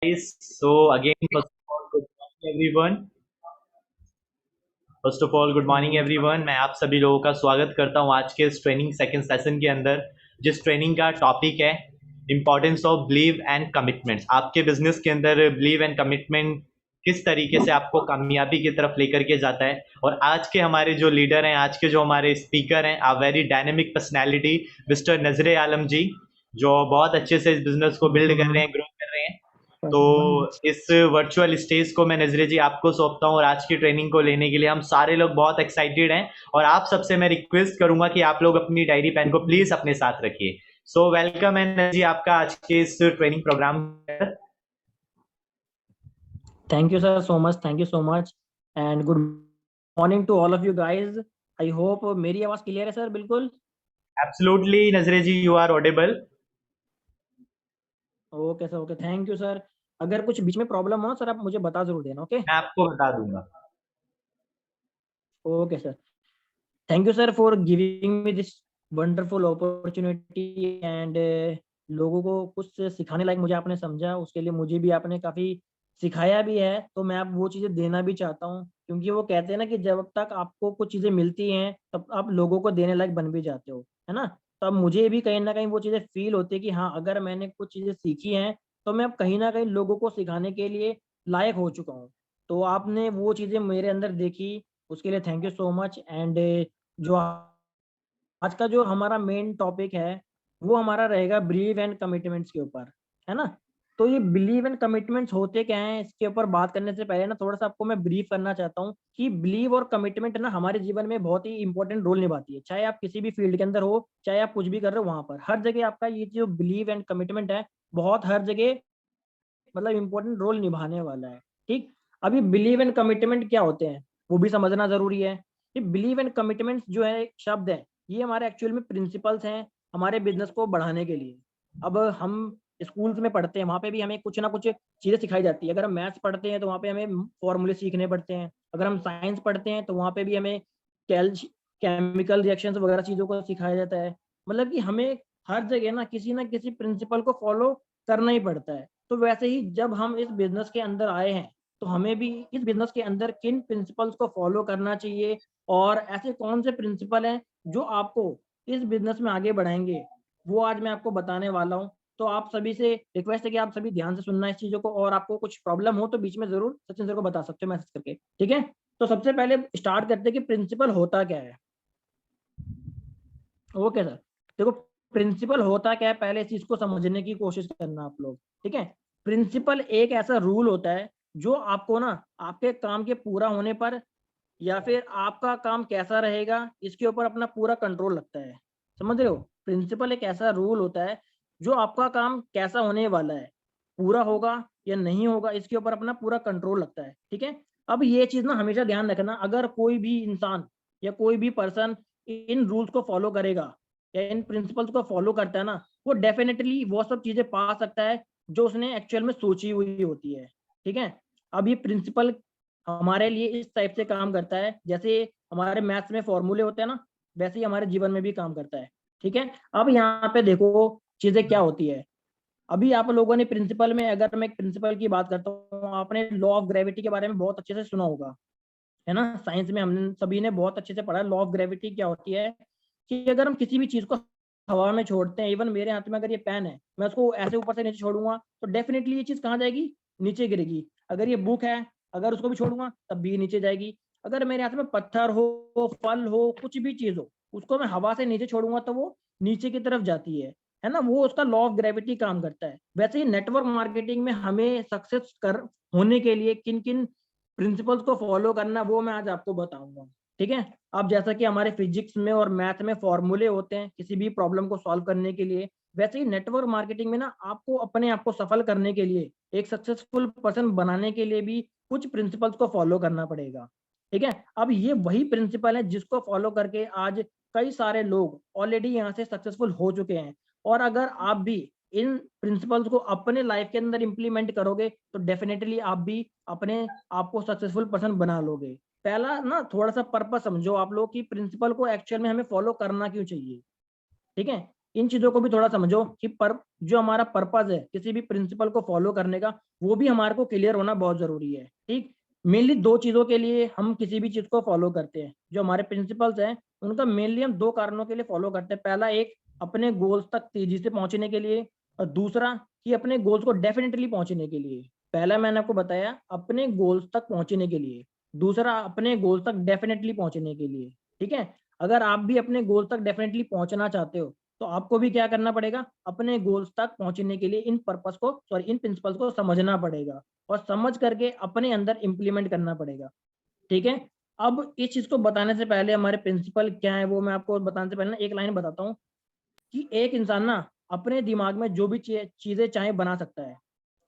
guys. So again, first of all, good morning everyone. मैं आप सभी लोगों का स्वागत करता हूं आज के इस ट्रेनिंग सेकंड सेशन के अंदर, जिस ट्रेनिंग का टॉपिक है importance of believe and commitments. आपके बिजनेस के अंदर बिलीव एंड कमिटमेंट किस तरीके से आपको कामयाबी की तरफ लेकर के जाता है। और आज के हमारे जो लीडर हैं, आज के जो हमारे स्पीकर हैं, आ वेरी डायनेमिक पर्सनैलिटी मिस्टर नजरे आलम जी, जो बहुत अच्छे से इस बिजनेस को बिल्ड कर रहे हैं, ग्रो कर रहे हैं। तो इस वर्चुअल स्टेज को मैं नजरे जी आपको सौंपता हूँ और आज की ट्रेनिंग को लेने के लिए हम सारे लोग बहुत एक्साइटेड हैं। और आप सबसे मैं रिक्वेस्ट करूंगा कि आप लोग अपनी डायरी पेन को प्लीज अपने साथ रखिए। सो वेलकम है नजर जी आपका आज के इस training programme. Thank you, sir, so much. Thank you so much, and good morning to all of you guys. I hope मेरी आवाज क्लियर है सर? बिल्कुल। Absolutely Nazre ji, you are audible. Okay sir, okay, thank you sir. अगर कुछ बीच में problem हो ना sir, आप मुझे बता जरूर देना। ओके मैं आपको बता दूंगा। Okay sir, thank you sir for giving me this wonderful opportunity and लोगों को कुछ सिखाने लायक मुझे आपने समझा, उसके लिए मुझे भी आपने काफ़ी सिखाया भी है। तो मैं आप वो चीज़ें देना भी चाहता हूँ, क्योंकि वो कहते हैं ना कि जब तक आपको कुछ चीज़ें मिलती हैं तब आप लोगों को देने लायक बन भी जाते हो, है ना। तो अब मुझे भी कहीं ना कहीं वो चीज़ें फील होती है कि हाँ, अगर मैंने कुछ चीज़ें सीखी हैं तो मैं अब कहीं ना कहीं लोगों को सिखाने के लिए लायक हो चुका हूँ। तो आपने वो चीज़ें मेरे अंदर देखी, उसके लिए thank you so much. And जो आज का जो हमारा मेन टॉपिक है वो हमारा रहेगा बिलीव एंड कमिटमेंट्स के ऊपर, है ना। तो ये बिलीव एंड कमिटमेंट्स होते क्या हैं, इसके ऊपर बात करने से पहले ना थोड़ा सा आपको मैं ब्रीफ करना चाहता हूँ कि बिलीव और कमिटमेंट ना हमारे जीवन में बहुत ही इंपॉर्टेंट रोल निभाती है। चाहे आप किसी भी फील्ड के अंदर हो, चाहे आप कुछ भी कर रहे हो, वहां पर हर जगह आपका ये जो बिलीव एंड कमिटमेंट है बहुत हर जगह मतलब इंपॉर्टेंट रोल निभाने वाला है। ठीक, अभी बिलीव एंड कमिटमेंट क्या होते हैं वो भी समझना जरूरी है। ये बिलीव एंड कमिटमेंट जो है एक शब्द है, ये हमारे एक्चुअल में प्रिंसिपल्स हैं हमारे बिजनेस को बढ़ाने के लिए। अब हम स्कूल्स में पढ़ते हैं, वहाँ पे भी हमें कुछ ना कुछ चीज़ें सिखाई जाती है। अगर हम मैथ्स पढ़ते हैं तो वहाँ पे हमें फॉर्मूले सीखने पड़ते हैं। अगर हम साइंस पढ़ते हैं तो वहाँ पे भी हमें केमिकल रिएक्शंस वगैरह चीज़ों को सिखाया जाता है। मतलब कि हमें हर जगह ना किसी प्रिंसिपल को फॉलो करना ही पड़ता है। तो वैसे ही जब हम इस बिजनेस के अंदर आए हैं तो हमें भी इस बिजनेस के अंदर किन प्रिंसिपल्स को फॉलो करना चाहिए और ऐसे कौन से प्रिंसिपल हैं जो आपको इस बिजनेस में आगे बढ़ाएंगे, वो आज मैं आपको बताने वाला हूँ। तो आप सभी से रिक्वेस्ट है कि आप सभी ध्यान से सुनना इस चीज़ों को, और आपको कुछ प्रॉब्लम हो तो बीच में जरूर सचिन सर को बता सकते हो मैसेज करके, ठीक है। तो सबसे पहले स्टार्ट करते हैं कि प्रिंसिपल होता क्या है। ओके सर, देखो प्रिंसिपल होता क्या है, पहले इस चीज को समझने की कोशिश करना आप लोग, ठीक है। प्रिंसिपल एक ऐसा रूल होता है जो आपको ना आपके काम के पूरा होने पर या फिर आपका काम कैसा रहेगा इसके ऊपर अपना पूरा कंट्रोल लगता है। समझ रहे हो, प्रिंसिपल एक ऐसा रूल होता है जो आपका काम कैसा होने वाला है, पूरा होगा या नहीं होगा, इसके ऊपर अपना पूरा कंट्रोल लगता है, ठीक है। अब ये चीज ना हमेशा ध्यान रखना, अगर कोई भी इंसान या कोई भी पर्सन इन रूल्स को फॉलो करेगा या इन प्रिंसिपल्स को फॉलो करता है ना, वो डेफिनेटली वो सब चीजें पा सकता है जो उसने एक्चुअल में सोची हुई होती है, ठीक है। अब ये प्रिंसिपल हमारे लिए इस टाइप से काम करता है, जैसे हमारे मैथ्स में फॉर्मूले होते हैं ना, वैसे ही हमारे जीवन में भी काम करता है, ठीक है। अब यहाँ पे देखो चीजें क्या होती है। अभी आप लोगों ने प्रिंसिपल में, अगर मैं एक प्रिंसिपल की बात करता हूँ, आपने लॉ ऑफ ग्रेविटी के बारे में बहुत अच्छे से सुना होगा, है ना। साइंस में हम सभी ने बहुत अच्छे से पढ़ा। लॉ ऑफ ग्रेविटी क्या होती है कि अगर हम किसी भी चीज को हवा में छोड़ते हैं, इवन मेरे हाथ में अगर ये पेन है, मैं उसको ऐसे ऊपर से नीचे छोड़ूंगा तो डेफिनेटली ये चीज कहाँ जाएगी, नीचे गिरेगी। अगर ये बुक है, अगर उसको भी छोड़ूंगा तब भी नीचे जाएगी। अगर मेरे हाथ में पत्थर हो, फल हो, कुछ भी चीज हो, उसको मैं हवा से नीचे छोड़ूंगा तो वो नीचे की तरफ जाती है ना। वो उसका लॉ ऑफ ग्रेविटी काम करता है। वैसे ही नेटवर्क मार्केटिंग में हमें सक्सेस कर होने के लिए किन किन प्रिंसिपल्स को फॉलो करना वो मैं आज आपको बताऊंगा, ठीक है। अब जैसा कि हमारे फिजिक्स में और मैथ में फॉर्मूले होते हैं किसी भी प्रॉब्लम को सॉल्व करने के लिए, वैसे ही नेटवर्क मार्केटिंग में ना आपको अपने आप को सफल करने के लिए, एक सक्सेसफुल पर्सन बनाने के लिए भी कुछ प्रिंसिपल्स को फॉलो करना पड़ेगा, ठीक है। अब ये वही प्रिंसिपल है जिसको फॉलो करके आज कई सारे लोग ऑलरेडी यहाँ से सक्सेसफुल हो चुके हैं। और अगर आप भी इन प्रिंसिपल्स को अपने लाइफ के अंदर इंप्लीमेंट करोगे तो डेफिनेटली आप भी अपने आप को सक्सेसफुल पर्सन बना लोगे। पहला ना थोड़ा सा पर्पस समझो आप लोग कि प्रिंसिपल को एक्चुअल में हमें फॉलो करना क्यों चाहिए, ठीक है। इन चीजों को भी थोड़ा समझो कि जो हमारा पर्पज है किसी भी प्रिंसिपल को फॉलो करने का, वो भी हमारे को क्लियर होना बहुत जरूरी है। ठीक, मेनली दो चीजों के लिए हम किसी भी चीज को फॉलो करते हैं। जो हमारे प्रिंसिपल्स हैं उनका मेनली हम दो कारणों के लिए फॉलो करते हैं। पहला, एक अपने गोल्स तक तेजी से पहुंचने के लिए, और दूसरा कि अपने गोल्स को डेफिनेटली पहुंचने के लिए। पहला मैंने आपको बताया अपने गोल्स तक पहुंचने के लिए, दूसरा अपने गोल्स तक डेफिनेटली पहुंचने के लिए। ठीक है, अगर आप भी अपने गोल तक डेफिनेटली पहुंचना चाहते हो तो आपको भी क्या करना पड़ेगा, अपने गोल्स तक पहुंचने के लिए इन पर्पस को इन प्रिंसिपल्स को समझना पड़ेगा, और समझ करके अपने अंदर इंप्लीमेंट करना पड़ेगा। ठीक है, अब इस चीज को बताने से पहले हमारे प्रिंसिपल क्या है वो मैं आपको बताने से पहले ना एक लाइन बताता हूँ कि एक इंसान ना अपने दिमाग में जो भी चीजें चाहे बना सकता है।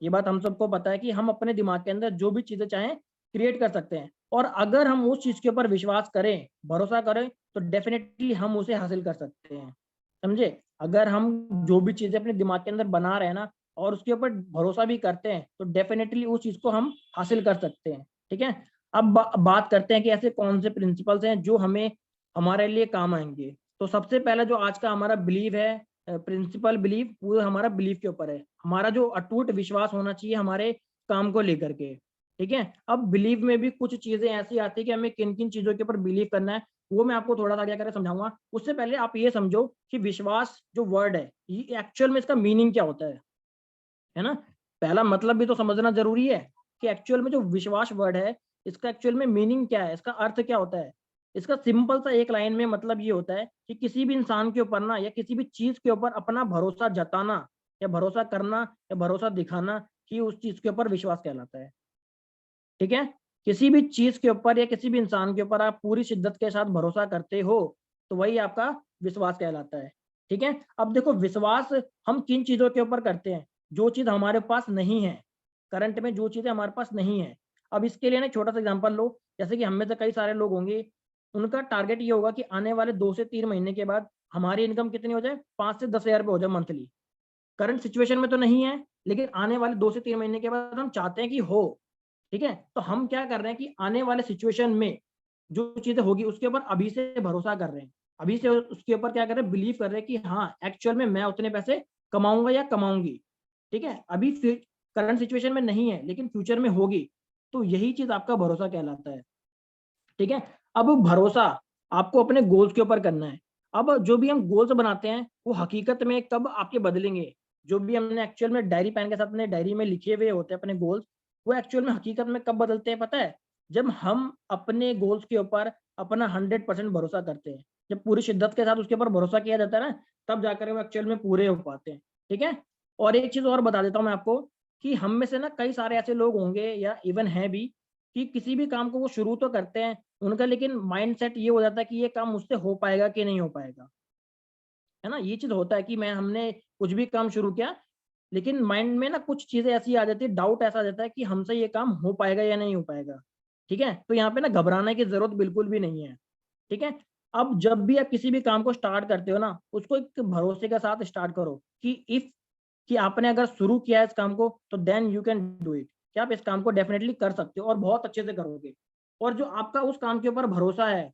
ये बात हम सबको पता है कि हम अपने दिमाग के अंदर जो भी चीजें चाहें क्रिएट कर सकते हैं, और अगर हम उस चीज के ऊपर विश्वास करें, भरोसा करें, तो डेफिनेटली हम उसे हासिल कर सकते हैं। समझे, अगर हम जो भी चीजें अपने दिमाग के अंदर बना रहे हैं ना, और उसके ऊपर भरोसा भी करते हैं, तो डेफिनेटली उस चीज को हम हासिल कर सकते हैं। ठीक है, अब बात करते हैं कि ऐसे कौन से प्रिंसिपल्स हैं जो हमें हमारे लिए काम आएंगे। तो सबसे पहला जो आज का हमारा बिलीव है, प्रिंसिपल बिलीव, वो हमारा बिलीव के ऊपर है। हमारा जो अटूट विश्वास होना चाहिए हमारे काम को लेकर के। ठीक है, अब बिलीव में भी कुछ चीजें ऐसी आती है कि हमें किन किन चीजों के ऊपर बिलीव करना है, वो मैं आपको थोड़ा सा आगे करके समझाऊंगा। उससे पहले आप ये समझो कि विश्वास जो वर्ड है, ये एक्चुअल में इसका मीनिंग क्या होता है ना। पहला मतलब भी तो समझना जरूरी है कि एक्चुअल में जो विश्वास वर्ड है, इसका एक्चुअल में मीनिंग क्या है, इसका अर्थ क्या होता है। इसका सिंपल सा एक लाइन में मतलब ये होता है कि किसी भी इंसान के ऊपर ना, या किसी भी चीज के ऊपर अपना भरोसा जताना, या भरोसा करना, या भरोसा दिखाना, कि उस चीज के ऊपर विश्वास कहलाता है। ठीक है, किसी भी चीज के ऊपर या किसी भी इंसान के ऊपर आप पूरी शिद्दत के साथ भरोसा करते हो, तो वही आपका विश्वास कहलाता है। ठीक है, अब देखो विश्वास हम किन चीजों के ऊपर करते हैं, जो चीज हमारे पास नहीं है, करंट में जो चीजें हमारे पास नहीं है। अब इसके लिए ना छोटा सा एग्जांपल लो, जैसे कि हम में से कई सारे लोग होंगे, उनका टारगेट ये होगा कि आने वाले 2 से 3 महीने के बाद हमारी इनकम कितनी हो जाए, 5 से 10 हज़ार रुपये हो जाए मंथली। करंट सिचुएशन में तो नहीं है, लेकिन आने वाले 2 से 3 महीने के बाद हम चाहते हैं कि हो। ठीक है, तो हम क्या कर रहे हैं कि आने वाले सिचुएशन में जो चीजें होगी उसके ऊपर अभी से भरोसा कर रहे हैं, अभी से उसके ऊपर क्या कर रहे हैं, बिलीव कर रहे हैं कि हाँ एक्चुअल में मैं उतने पैसे कमाऊंगा या कमाऊंगी। ठीक है, अभी करंट सिचुएशन में नहीं है, लेकिन फ्यूचर में होगी, तो यही चीज आपका भरोसा कहलाता है। ठीक है, अब भरोसा आपको अपने गोल्स के ऊपर करना है। अब जो भी हम गोल्स बनाते हैं वो हकीकत में कब आपके बदलेंगे, जो भी हमने एक्चुअल में डायरी पेन के साथ अपने डायरी में लिखे हुए होते हैं अपने गोल्स, वो एक्चुअल में हकीकत में कब बदलते हैं पता है, जब हम अपने गोल्स के ऊपर अपना 100% भरोसा करते हैं। जब पूरी शिद्दत के साथ उसके ऊपर भरोसा किया जाता है ना, तब जाकर वो एक्चुअल में पूरे हो पाते हैं। ठीक है, और एक चीज और बता देता हूँ मैं आपको, कि हम में से ना कई सारे ऐसे लोग होंगे या इवन हैं भी, कि किसी भी काम को वो शुरू तो करते हैं, उनका लेकिन माइंडसेट ये हो जाता है कि ये काम मुझसे हो पाएगा कि नहीं हो पाएगा। है ना, ये चीज होता है कि हमने कुछ भी काम शुरू किया, लेकिन माइंड में ना कुछ चीजें ऐसी आ जाती है, डाउट ऐसा आ जाता है कि हमसे ये काम हो पाएगा या नहीं हो पाएगा। ठीक है, तो यहाँ पे ना घबराने की जरूरत बिल्कुल भी नहीं है। ठीक है, अब जब भी आप किसी भी काम को स्टार्ट करते हो ना, उसको एक भरोसे के साथ स्टार्ट करो कि इफ कि आपने अगर शुरू किया है इस काम को, तो then you can do it, कि आप इस काम को डेफिनेटली कर सकते हो और बहुत अच्छे से करोगे। और जो आपका उस काम के ऊपर भरोसा है,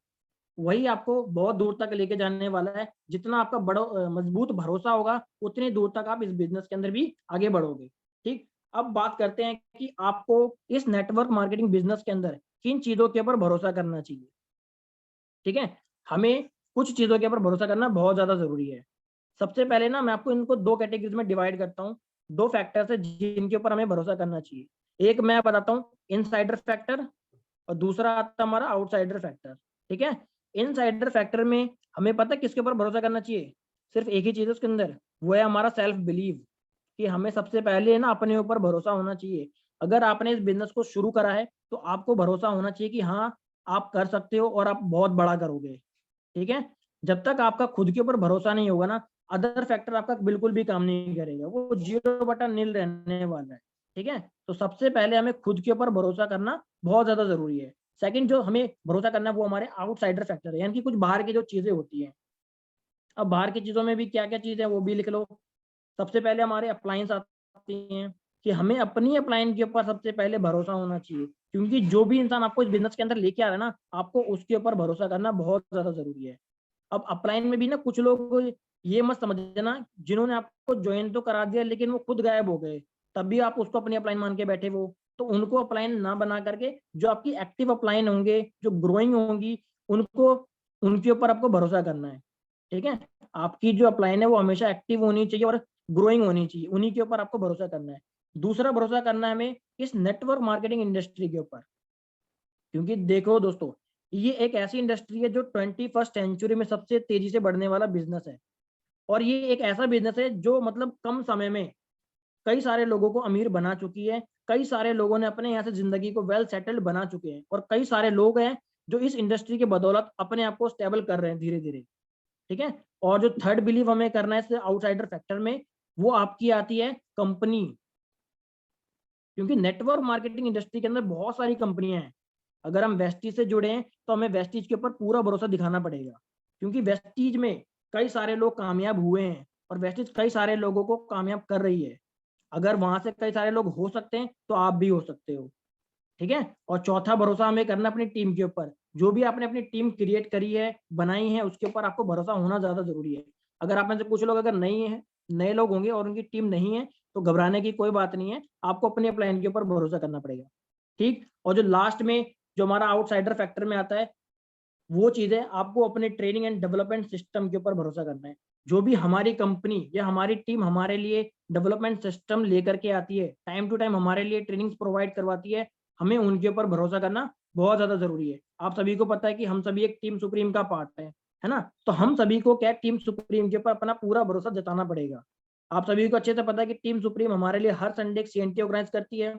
वही आपको बहुत दूर तक लेके जाने वाला है। जितना आपका बड़ा मजबूत भरोसा होगा, उतनी दूर तक आप इस बिजनेस के अंदर भी आगे बढ़ोगे। ठीक, अब बात करते हैं कि आपको इस नेटवर्क मार्केटिंग बिजनेस के अंदर किन चीजों के ऊपर भरोसा करना चाहिए। ठीक है, हमें कुछ चीजों के ऊपर भरोसा करना बहुत ज्यादा जरूरी है। सबसे पहले ना मैं आपको इनको दो कैटेगरीज में डिवाइड करता हूँ। दो फैक्टर्स है जिनके ऊपर हमें भरोसा करना चाहिए। एक मैं बताता हूँ इनसाइडर फैक्टर, और दूसरा आता है हमारा आउटसाइडर फैक्टर। ठीक है, इनसाइडर फैक्टर में हमें पता है किसके ऊपर भरोसा करना चाहिए, सिर्फ एक ही चीज है उसके अंदर, वो है हमारा सेल्फ बिलीव। कि हमें सबसे पहले ना अपने ऊपर भरोसा होना चाहिए। अगर आपने इस बिजनेस को शुरू करा है, तो आपको भरोसा होना चाहिए कि हाँ आप कर सकते हो और आप बहुत बड़ा करोगे। ठीक है, जब तक आपका खुद के ऊपर भरोसा नहीं होगा ना, अदर फैक्टर आपका बिल्कुल भी काम नहीं करेगा, वो 0/0 रहने वाला है। ठीक है, तो सबसे पहले हमें खुद के ऊपर भरोसा करना बहुत ज्यादा जरूरी है। सेकंड जो हमें भरोसा करना है वो हमारे आउटसाइडर फैक्टर है, यानी कि कुछ बाहर की जो चीजें होती हैं। अब बाहर की चीजों में भी क्या क्या चीज है वो भी लिख लो। सबसे पहले हमारे अप्लायंस आती हैं, कि हमें अपनी अप्लायंस के ऊपर सबसे पहले भरोसा होना चाहिए, क्योंकि जो भी इंसान आपको इस बिजनेस के अंदर लेके आ रहा है ना, आपको उसके ऊपर भरोसा करना बहुत ज्यादा जरूरी है। अब अपलाइन में भी ना कुछ लोग ये मत समझना जिन्होंने आपको ज्वाइन तो करा दिया लेकिन वो खुद गायब हो गए, तब भी आप उसको अपनी अपलाइन मान के बैठे वो, तो उनको अपलाइन ना बना करके जो आपकी एक्टिव अपलाइन होंगे, जो ग्रोइंग होंगी, उनको, उनके ऊपर आपको भरोसा करना है। ठीक है, आपकी जो अपलाइन है वो हमेशा एक्टिव होनी चाहिए और ग्रोइंग होनी चाहिए, उन्हीं के ऊपर आपको भरोसा करना है। दूसरा भरोसा करना है हमें इस नेटवर्क मार्केटिंग इंडस्ट्री के ऊपर, क्योंकि देखो दोस्तों, ये एक ऐसी इंडस्ट्री है जो 21st सेंचुरी में सबसे तेजी से बढ़ने वाला बिजनेस है। और ये एक ऐसा बिजनेस है जो मतलब कम समय में कई सारे लोगों को अमीर बना चुकी है, कई सारे लोगों ने अपने यहाँ से जिंदगी को वेल सेटल्ड बना चुके हैं, और कई सारे लोग हैं जो इस इंडस्ट्री के बदौलत अपने आप को स्टेबल कर रहे हैं धीरे धीरे। ठीक है, और जो थर्ड बिलीव हमें करना है इस आउटसाइडर फैक्टर में, वो आपकी आती है कंपनी, क्योंकि नेटवर्क मार्केटिंग इंडस्ट्री के अंदर बहुत सारी कंपनियां हैं। अगर हम वेस्टीज से जुड़े हैं तो हमें वेस्टीज के ऊपर पूरा भरोसा दिखाना पड़ेगा, क्योंकि वेस्टीज में कई सारे लोग कामयाब हुए हैं और वेस्टीज कई सारे लोगों को कामयाब कर रही है। अगर वहां से कई सारे लोग हो सकते हैं तो आप भी हो सकते हो। ठीक है, और चौथा भरोसा हमें करना अपनी टीम के ऊपर, जो भी आपने अपनी टीम क्रिएट करी है, बनाई है, उसके ऊपर आपको भरोसा होना ज्यादा जरूरी है। अगर आप में से कुछ लोग अगर नहीं है, नए लोग होंगे और उनकी टीम नहीं है, तो घबराने की कोई बात नहीं है, आपको अपने प्लान के ऊपर भरोसा करना पड़ेगा। ठीक, और जो लास्ट में जो हमारा आउटसाइडर फैक्टर में आता है, वो चीजें आपको अपने ट्रेनिंग एंड डेवलपमेंट सिस्टम के ऊपर भरोसा करना है। जो भी हमारी कंपनी या हमारी टीम हमारे लिए डेवलपमेंट सिस्टम लेकर के आती है, टाइम टू टाइम हमारे लिए ट्रेनिंग्स प्रोवाइड करवाती है, हमें उनके ऊपर भरोसा करना बहुत ज्यादा जरूरी है। आप सभी को पता है कि हम सभी एक टीम सुप्रीम का पार्ट है ना, तो हम सभी को क्या टीम सुप्रीम के ऊपर अपना पूरा भरोसा जताना पड़ेगा। आप सभी को अच्छे से पता है कि टीम सुप्रीम हमारे लिए हर संडे CNT ऑर्गेनाइज करती है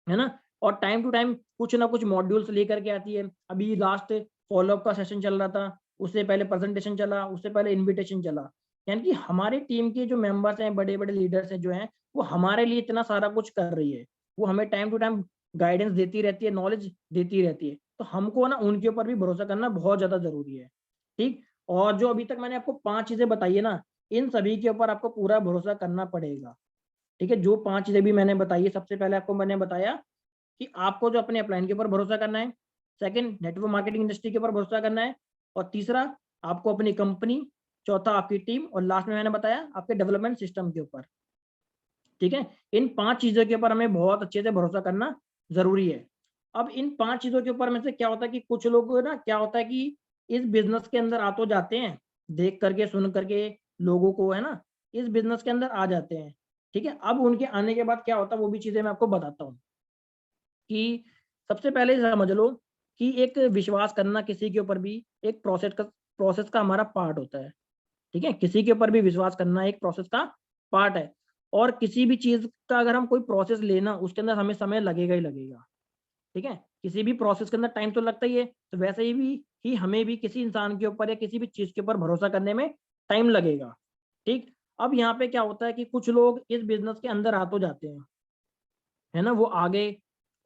ना, और टाइम टू टाइम कुछ ना कुछ मॉड्यूल्स लेकर के आती है। अभी लास्ट फॉलोअप का सेशन चल रहा था, उससे पहले प्रेजेंटेशन चला, उससे पहले इनविटेशन चला। यानी कि हमारी टीम के जो मेंबर्स हैं, बड़े बड़े लीडर्स हैं जो हैं, वो हमारे लिए इतना सारा कुछ कर रही है, वो हमें टाइम टू टाइम गाइडेंस देती रहती है, नॉलेज देती रहती है, तो हमको ना उनके ऊपर भी भरोसा करना बहुत ज्यादा जरूरी है। ठीक, और जो अभी तक मैंने आपको 5 चीजें बताई है ना, इन सभी के ऊपर आपको पूरा भरोसा करना पड़ेगा। ठीक है, जो 5 चीजें भी मैंने बताई है, सबसे पहले आपको मैंने बताया कि आपको जो अपने अपलाइन के ऊपर भरोसा करना है, सेकंड नेटवर्क मार्केटिंग इंडस्ट्री के ऊपर भरोसा करना है, और तीसरा आपको अपनी कंपनी, चौथा आपकी टीम, और लास्ट में मैंने बताया आपके डेवलपमेंट सिस्टम के ऊपर। ठीक है, इन 5 चीजों के ऊपर हमें बहुत अच्छे से भरोसा करना जरूरी है। अब इन 5 चीजों के ऊपर में से क्या होता है कि कुछ लोग ना, क्या होता है कि इस बिजनेस के अंदर आ तो जाते हैं, देख करके सुन करके लोगों को, है ना, इस बिजनेस के अंदर आ जाते हैं। ठीक है, अब उनके आने के बाद क्या होता है वो भी चीजें मैं आपको बताता हूँ। कि सबसे पहले समझ लो कि एक विश्वास करना किसी के ऊपर भी एक प्रोसेस का हमारा पार्ट होता है। ठीक है, किसी के ऊपर भी विश्वास करना एक प्रोसेस का पार्ट है, और किसी भी चीज का अगर हम कोई प्रोसेस लेना, उसके अंदर हमें समय लगेगा ही लगेगा। ठीक है, किसी भी प्रोसेस के अंदर टाइम तो लगता ही है, तो वैसे ही हमें भी किसी इंसान के ऊपर या किसी भी चीज के ऊपर भरोसा करने में टाइम लगेगा। ठीक, अब यहाँ पे क्या होता है कि कुछ लोग इस बिजनेस के अंदर आ तो जाते हैं, है ना, वो आगे,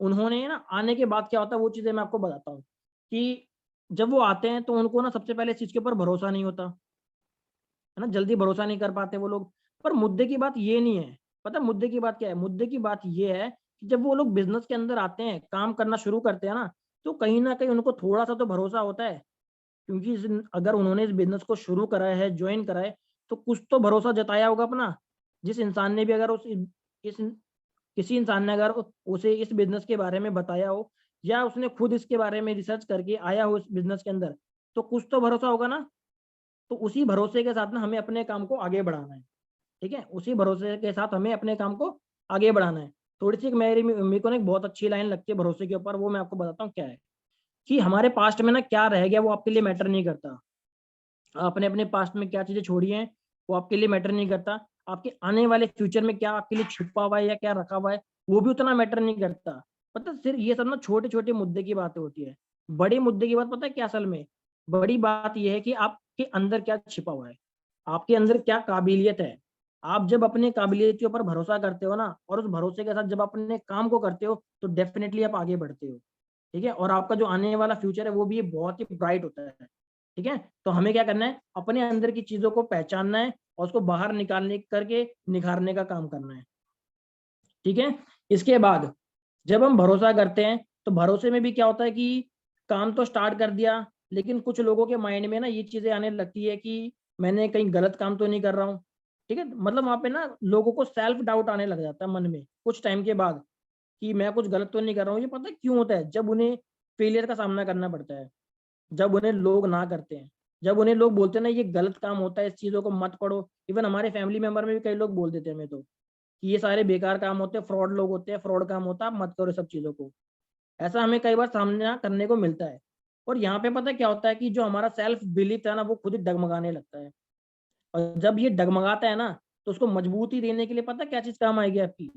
उन्होंने ना आने के बाद क्या होता है वो चीजें मैं आपको बताता हूँ। कि जब वो आते हैं तो उनको ना सबसे पहले इस चीज के ऊपर भरोसा नहीं होता, है ना, जल्दी भरोसा नहीं कर पाते वो लोग। पर मुद्दे की बात ये नहीं है, पता है मुद्दे की बात क्या है? मुद्दे की बात ये है कि जब वो लोग बिजनेस के अंदर आते हैं, काम करना शुरू करते हैं ना, तो कहीं ना कहीं उनको थोड़ा सा तो भरोसा होता है, क्योंकि अगर उन्होंने इस बिजनेस को शुरू करा है, ज्वाइन करा है, तो कुछ तो भरोसा जताया होगा अपना। जिस इंसान ने भी अगर इस किसी इंसान ने अगर उसे इस बिजनेस के बारे में बताया हो, या उसने खुद इसके बारे में रिसर्च करके आया हो इस बिजनेस के अंदर, तो कुछ तो भरोसा होगा ना। तो उसी भरोसे के साथ ना हमें अपने काम को आगे बढ़ाना है। ठीक है, उसी भरोसे के साथ हमें अपने काम को आगे बढ़ाना है। थोड़ी सी मेरे को ना एक बहुत अच्छी लाइन लगती है भरोसे के ऊपर, वो मैं आपको बताता हूँ क्या है। कि हमारे पास्ट में ना क्या रह गया वो आपके लिए मैटर नहीं करता। आपने अपने पास्ट में क्या चीजें छोड़ी हैं वो आपके लिए मैटर नहीं करता। आपके आने वाले फ्यूचर में क्या आपके लिए छुपा हुआ है या क्या रखा हुआ है वो भी उतना मैटर नहीं करता। पता, सिर्फ ये सब ना छोटे छोटे मुद्दे की बातें होती है। बड़े मुद्दे की बात पता है क्या असल में? बड़ी बात यह है कि आपके अंदर क्या छिपा हुआ है, आपके अंदर क्या काबिलियत है। आप जब अपने काबिलियत के ऊपर भरोसा करते हो ना, और उस भरोसे के साथ जब अपने काम को करते हो, तो डेफिनेटली आप आगे बढ़ते हो। ठीक है, और आपका जो आने वाला फ्यूचर है वो भी बहुत ही ब्राइट होता है। ठीक है, तो हमें क्या करना है, अपने अंदर की चीजों को पहचानना है और उसको बाहर निकालने करके निखारने का काम करना है। ठीक है, इसके बाद जब हम भरोसा करते हैं तो भरोसे में भी क्या होता है कि काम तो स्टार्ट कर दिया, लेकिन कुछ लोगों के माइंड में ना ये चीजें आने लगती है कि मैंने कहीं गलत काम तो नहीं कर रहा हूँ, ठीक है। मतलब वहाँ पे ना लोगों को सेल्फ डाउट आने लग जाता है मन में कुछ टाइम के बाद, कि मैं कुछ गलत तो नहीं कर रहा हूँ। ये पता है क्यों होता है? जब उन्हें फेलियर का सामना करना पड़ता है, जब उन्हें लोग ना करते हैं, जब उन्हें लोग बोलते हैं ना ये गलत काम होता है, इस चीज़ों को मत पढ़ो। इवन हमारे फैमिली मेंबर में भी कई लोग बोल देते हैं हमें तो, कि ये सारे बेकार काम होते हैं, फ्रॉड लोग होते हैं, फ्रॉड काम होता है, आप मत करो सब चीज़ों को। ऐसा हमें कई बार सामना करने को मिलता है। और यहाँ पे पता है क्या होता है कि जो हमारा सेल्फ बिलीफ है ना, वो खुद ही डगमगाने लगता है। और जब ये डगमगाता है ना, तो उसको मजबूती देने के लिए पता है क्या चीज़ काम आएगी आपकी?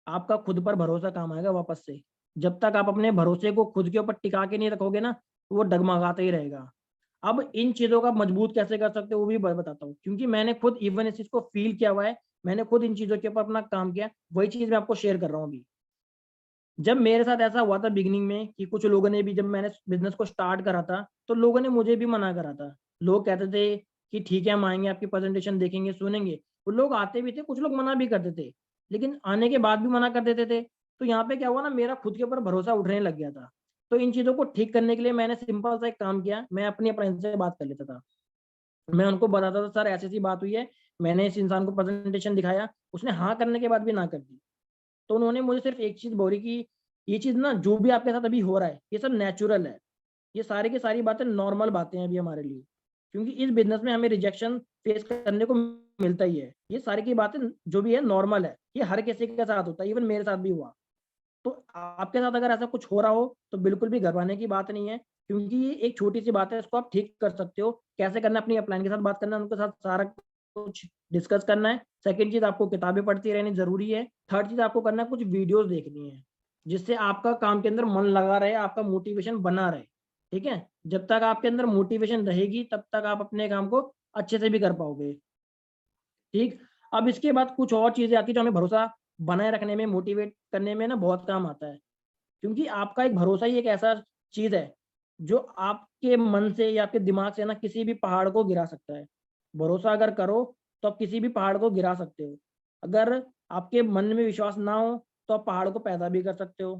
आपका खुद पर भरोसा काम आएगा वापस से। जब तक आप अपने भरोसे को खुद के ऊपर टिका के नहीं रखोगे ना, तो वो डगमगाता ही रहेगा। अब इन चीज़ों का मजबूत कैसे कर सकते हो वो भी बताता हूँ, क्योंकि मैंने खुद इवन इस चीज़ को फील किया हुआ है। मैंने खुद इन चीज़ों के ऊपर अपना काम किया, वही चीज़ मैं आपको शेयर कर रहा हूँ अभी। जब मेरे साथ ऐसा हुआ था बिगिनिंग में, कि कुछ लोगों ने भी, जब मैंने बिजनेस को स्टार्ट करा था, तो लोगों ने मुझे भी मना करा था। लोग कहते थे कि ठीक है हम आएंगे, आपकी प्रेजेंटेशन देखेंगे, सुनेंगे। वो लोग आते भी थे, कुछ लोग मना भी करते थे, लेकिन आने के बाद भी मना कर देते थे। तो यहाँ पे क्या हुआ ना, मेरा खुद के ऊपर भरोसा उठने लग गया था। तो इन चीज़ों को ठीक करने के लिए मैंने सिंपल सा एक काम किया, मैं अपनी फ्रेंड से बात कर लेता था। मैं उनको बताता था सर ऐसी ऐसी बात हुई है, मैंने इस इंसान को प्रेजेंटेशन दिखाया, उसने हाँ करने के बाद भी ना कर दी। तो उन्होंने मुझे सिर्फ एक चीज़ बोली कि ये चीज़ ना जो भी आपके साथ अभी हो रहा है, ये सब नेचुरल है। ये सारी की सारी बातें नॉर्मल बातें हैं अभी हमारे लिए, क्योंकि इस बिज़नेस में हमें रिजेक्शन फेस करने को मिलता ही है। ये सारी की बातें जो भी है नॉर्मल है, ये हर किसी के साथ होता है, इवन मेरे साथ भी हुआ। तो आपके साथ अगर ऐसा कुछ हो रहा हो तो बिल्कुल भी घबराने की बात नहीं है, क्योंकि ये एक छोटी सी बात है, इसको आप ठीक कर सकते हो। कैसे करना है? अपनी अपलाइन के साथ बात करना है, उनके साथ सारा कुछ डिस्कस करना है। सेकंड चीज, आपको किताबें पढ़ती रहनी जरूरी है। थर्ड चीज, आपको करना है कुछ वीडियोस देखनी है, जिससे आपका काम के अंदर मन लगा रहे, आपका मोटिवेशन बना रहे। ठीक है, जब तक आपके अंदर मोटिवेशन रहेगी तब तक आप अपने काम को अच्छे से भी कर पाओगे। ठीक। अब इसके बाद कुछ और चीजें आती है जो हमें भरोसा बनाए रखने में, मोटिवेट करने में ना बहुत काम आता है। क्योंकि आपका एक भरोसा ही एक ऐसा चीज है जो आपके मन से या आपके दिमाग से ना किसी भी पहाड़ को गिरा सकता है। भरोसा अगर करो तो आप किसी भी पहाड़ को गिरा सकते हो। अगर आपके मन में विश्वास ना हो तो आप पहाड़ को पैदा भी कर सकते हो।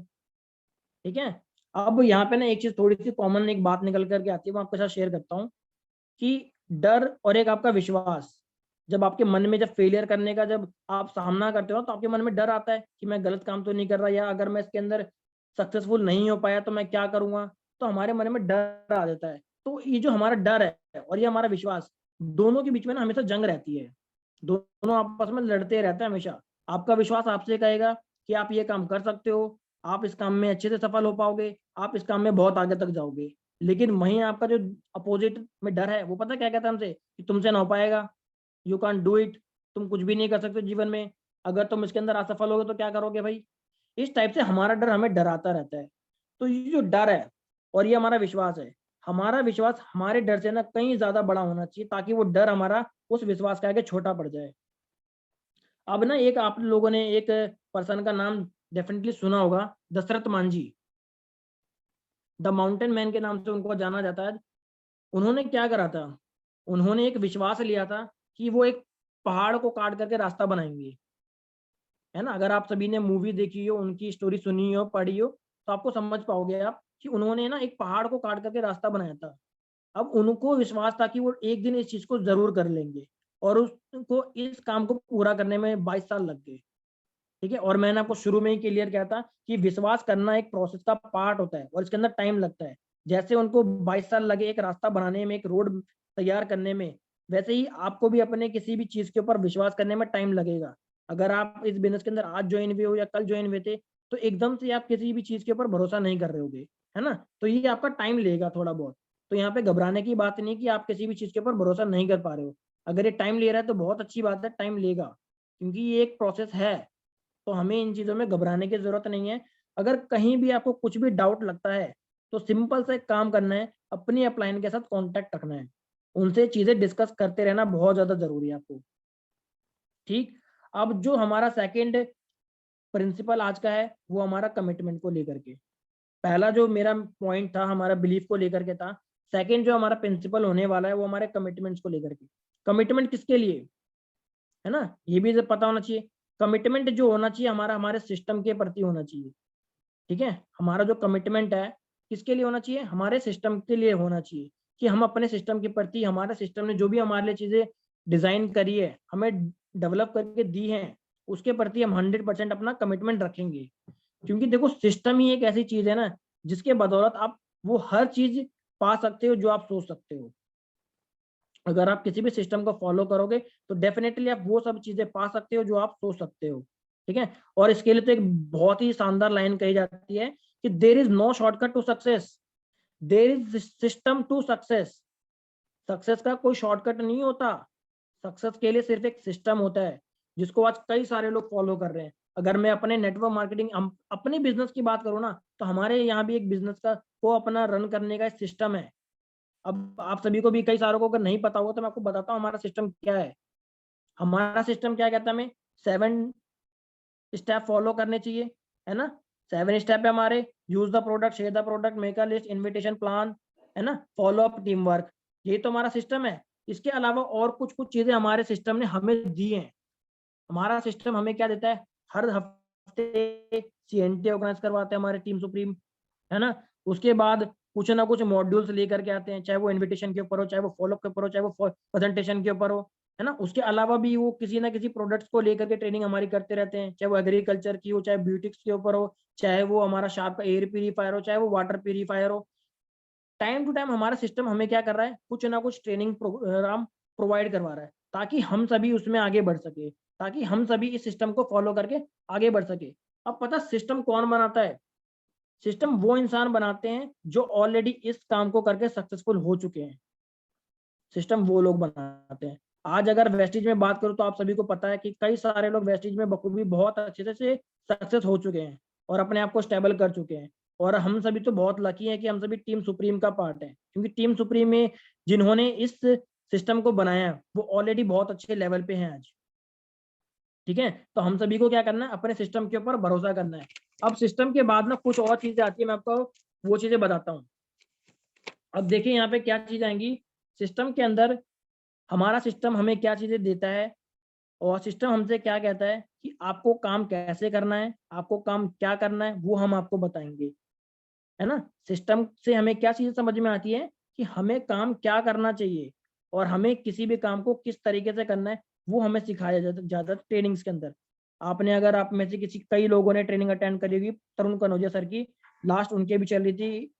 ठीक है। अब यहाँ पे ना एक चीज थोड़ी सी कॉमन एक बात निकल करके आती है, मैं आपके साथ शेयर करता हूँ कि डर और एक आपका विश्वास। जब आपके मन में, जब फेलियर करने का जब आप सामना करते हो तो आपके मन में डर आता है कि मैं गलत काम तो नहीं कर रहा, या अगर मैं इसके अंदर सक्सेसफुल नहीं हो पाया तो मैं क्या करूंगा। तो हमारे मन में डर आ जाता है। तो ये जो हमारा डर है और ये हमारा विश्वास, दोनों के बीच में ना हमेशा जंग रहती है। दोनों आपस में लड़ते रहते हैं हमेशा। आपका विश्वास आपसे कहेगा कि आप ये काम कर सकते हो, आप इस काम में अच्छे से सफल हो पाओगे, आप इस काम में बहुत आगे तक जाओगे। लेकिन वहीं आपका जो अपोजिट में डर है, वो पता क्या कहता है हमसे, कि तुमसे ना हो पाएगा, यू कैन डू इट, तुम कुछ भी नहीं कर सकते जीवन में, अगर तुम इसके अंदर असफल होगे तो क्या करोगे भाई। इस टाइप से हमारा डर हमें डराता रहता है। तो ये जो डर है और ये हमारा विश्वास है, हमारा विश्वास हमारे डर से ना कहीं ज्यादा बड़ा होना चाहिए, ताकि वो डर हमारा उस विश्वास के आगे छोटा पड़ जाए। अब ना एक आप लोगों ने एक पर्सन का नाम डेफिनेटली सुना होगा, Dashrath Manjhi. The mountain man के नाम से उनको जाना जाता है। उन्होंने क्या करा था, उन्होंने एक विश्वास लिया था कि वो एक पहाड़ को काट करके रास्ता बनाएंगे। है ना, अगर आप सभी ने मूवी देखी हो, उनकी स्टोरी सुनी हो, पढ़ी हो, तो आपको समझ पाओगे आप कि उन्होंने ना एक पहाड़ को काट करके रास्ता बनाया था। अब उनको विश्वास था कि वो एक दिन इस चीज को जरूर कर लेंगे, और उसको इस काम को पूरा करने में 22 साल लग गए। ठीक है, और मैंने आपको शुरू में ही क्लियर किया था कि विश्वास करना एक प्रोसेस का पार्ट होता है और इसके अंदर टाइम लगता है। जैसे उनको 22 साल लगे एक रास्ता बनाने में, एक रोड तैयार करने में, वैसे ही आपको भी अपने किसी भी चीज के ऊपर विश्वास करने में टाइम लगेगा। अगर आप इस बिजनेस के अंदर आज ज्वाइन हुए हो या कल ज्वाइन हुए थे, तो एकदम से आप किसी भी चीज के ऊपर भरोसा नहीं कर रहे होगे, है ना। तो ये आपका टाइम लेगा थोड़ा बहुत। तो यहाँ पे घबराने की बात नहीं कि आप किसी भी चीज के ऊपर भरोसा नहीं कर पा रहे हो। अगर ये टाइम ले रहा है तो बहुत अच्छी बात है, टाइम लेगा, क्योंकि ये एक प्रोसेस है। तो हमें इन चीज़ों में घबराने की ज़रूरत नहीं है। अगर कहीं भी आपको कुछ भी डाउट लगता है तो सिंपल सा एक काम करना है, अपनी अपलाइन के साथ कांटेक्ट रखना है, उनसे चीज़ें डिस्कस करते रहना बहुत ज़्यादा ज़रूरी है आपको। ठीक। अब जो हमारा सेकंड प्रिंसिपल आज का है वो हमारा कमिटमेंट को लेकर के। पहला जो मेरा पॉइंट था हमारा बिलीफ को लेकर के था। सेकंड जो हमारा प्रिंसिपल होने वाला है वो हमारे कमिटमेंट्स को लेकर के। कमिटमेंट किसके लिए, है ना, ये भी पता होना चाहिए। कमिटमेंट जो होना चाहिए हमारा, हमारे सिस्टम के प्रति होना चाहिए। ठीक है, हमारा जो कमिटमेंट है किसके लिए होना चाहिए, हमारे सिस्टम के लिए होना चाहिए। कि हम अपने सिस्टम के प्रति, हमारा सिस्टम ने जो भी हमारे लिए चीजें डिजाइन करी है, हमें डेवलप करके दी है, उसके प्रति हम 100% अपना कमिटमेंट रखेंगे। क्योंकि देखो सिस्टम ही एक ऐसी चीज है ना जिसके बदौलत आप वो हर चीज पा सकते हो जो आप सोच सकते हो। अगर आप किसी भी सिस्टम को फॉलो करोगे तो डेफिनेटली आप वो सब चीजें पा सकते हो जो आप सोच सकते हो। ठीक है, और इसके लिए तो एक बहुत ही शानदार लाइन कही जाती है कि there is no shortcut to success, there is system to success. Success का कोई शॉर्टकट नहीं होता, सक्सेस के लिए सिर्फ एक सिस्टम होता है जिसको आज कई सारे लोग फॉलो कर रहे हैं। अगर मैं अपने नेटवर्क मार्केटिंग, हम अपने बिजनेस की बात करूँ ना, तो हमारे यहाँ भी एक बिजनेस का को अपना रन करने का सिस्टम है। अब आप सभी को भी, कई सारों को अगर नहीं पता होगा तो मैं आपको बताता हूँ हमारा सिस्टम क्या है। हमारा सिस्टम क्या कहता है, हमें 7 स्टेप फॉलो करने चाहिए, है ना। 7 स्टेप है हमारे: use the product, share the product, make a list, invitation, plan, है ना, फॉलो अप, टीम वर्क। ये तो हमारा सिस्टम है। इसके अलावा और कुछ कुछ चीजें हमारे सिस्टम ने हमें दी हैं। हमारा सिस्टम हमें क्या देता है, हर हफ्ते CNT ऑर्गेनाइज करवाते हैं हमारे टीम सुप्रीम, है ना। उसके बाद कुछ ना कुछ मॉड्यूल्स लेकर के आते हैं, चाहे वो इनविटेशन के ऊपर हो, चाहे वो फॉलोअप के ऊपर हो, चाहे वो प्रेजेंटेशन के ऊपर हो, है ना। उसके अलावा भी वो किसी ना किसी प्रोडक्ट्स को लेकर के ट्रेनिंग हमारी करते रहते हैं, चाहे वो एग्रीकल्चर की हो, चाहे ब्यूटिक्स के ऊपर हो, चाहे वो हमारा शार्प का एयर प्यूरीफायर हो, चाहे वो वाटर प्यूरीफायर हो। टाइम टू टाइम हमारा सिस्टम हमें क्या कर रहा है, कुछ ना कुछ ट्रेनिंग प्रोग्राम प्रोवाइड करवा रहा है, ताकि हम सभी उसमें आगे बढ़ सके, ताकि हम सभी इस सिस्टम को फॉलो करके आगे बढ़ सके। अब पता सिस्टम कौन बनाता है, सिस्टम वो इंसान बनाते हैं जो ऑलरेडी इस काम को करके सक्सेसफुल हो चुके हैं। सिस्टम वो लोग बनाते हैं। आज अगर वेस्टिज में बात करूं तो आप सभी को पता है कि कई सारे लोग वेस्टिज में बखूबी बहुत अच्छे से सक्सेस हो चुके हैं और अपने आप को स्टेबल कर चुके हैं। और हम सभी तो बहुत लकी हैं कि हम सभी टीम सुप्रीम का पार्ट है, क्योंकि टीम सुप्रीम में जिन्होंने इस सिस्टम को बनाया वो ऑलरेडी बहुत अच्छे लेवल पे हैं आज। ठीक है, तो हम सभी को क्या करना है, अपने सिस्टम के ऊपर भरोसा करना है। अब सिस्टम के बाद ना कुछ और चीजें आती है, मैं आपको वो चीजें बताता हूँ। अब देखिए यहाँ पे क्या चीज आएंगी सिस्टम के अंदर। हमारा सिस्टम हमें क्या चीजें देता है और सिस्टम हमसे क्या कहता है कि आपको काम कैसे करना है, आपको काम क्या करना है, वो हम आपको बताएंगे, है ना। सिस्टम से हमें क्या चीजें समझ में आती है कि हमें काम क्या करना चाहिए और हमें किसी भी काम को किस तरीके से करना है, वो हमें सिखाया जाता है ट्रेनिंग्स के अंदर। आपने, अगर आप में से किसी, कई लोगों ने ट्रेनिंग अटेंड करी होगी तरुण कनौजिया सर की, लास्ट उनके भी चल रही थी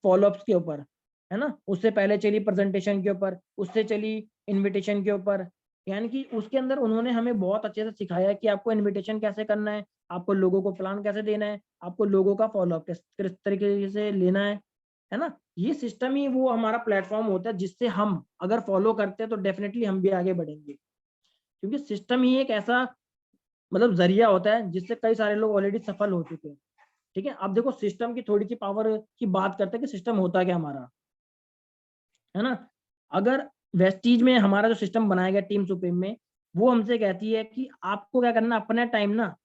फॉलोअप्स के ऊपर, है ना। उससे पहले चली प्रेजेंटेशन के ऊपर, उससे चली इनविटेशन के ऊपर। यानी कि उसके अंदर उन्होंने हमें बहुत अच्छे से सिखाया है कि आपको इनविटेशन कैसे करना है, आपको लोगों को प्लान कैसे देना है, आपको लोगों का फॉलोअप किस तरीके से लेना है ना। ये सिस्टम ही वो हमारा प्लेटफॉर्म होता है जिससे हम अगर फॉलो करते हैं तो डेफिनेटली हम भी आगे बढ़ेंगे। क्योंकि सिस्टम ही एक ऐसा मतलब जरिया होता है जिससे कई सारे लोग ऑलरेडी सफल हो चुके हैं। ठीक है, अब देखो सिस्टम की थोड़ी सी पावर की बात करते हैं कि सिस्टम होता क्या हमारा, है ना। अगर वेस्टीज में हमारा जो सिस्टम बनाया गया टीम सुप्रीम में, वो हमसे कहती है कि आपको क्या करना, अपना टाइम ना